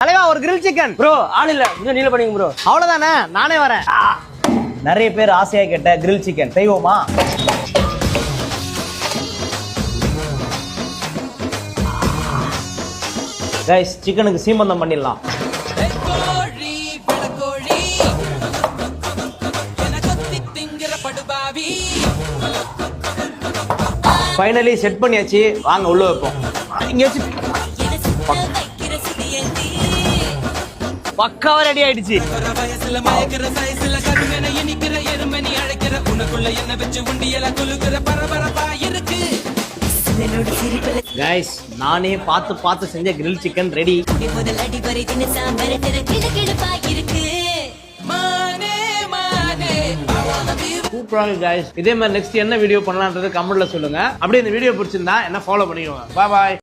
தலைவா ஒரு grill chicken bro. ஆள் இல்ல, கொஞ்சம் நீல பண்ணிங்க ப்ரோ. அவ்வளவுதானே, நானே வரேன். நிறைய பேர் ஆசையா கேட்ட கிரில் சிக்கன் செய்வோமா? கைஸ், சிக்கனுக்கு சீமந்தம் பண்ணிடலாம். ஃபைனலி செட் பண்ணியாச்சு, வாங்க உள்ள வைப்போம். இங்க வச்சு பக்காவா ரெடி ஆயிடுச்சு. கைஸ், நானே பார்த்து செஞ்ச கிரில் சிக்கன் ரெடி. சூப்பராக கைஸ். இதே மாதிரி நெக்ஸ்ட் என்ன வீடியோ பண்ணலாம்ன்றது கமெண்ட்ல சொல்லுங்க. அப்படியே இந்த வீடியோ பிடிச்சிருந்தா என்ன ஃபாலோ பண்ணிடுவாங்க. பாய் பாய்.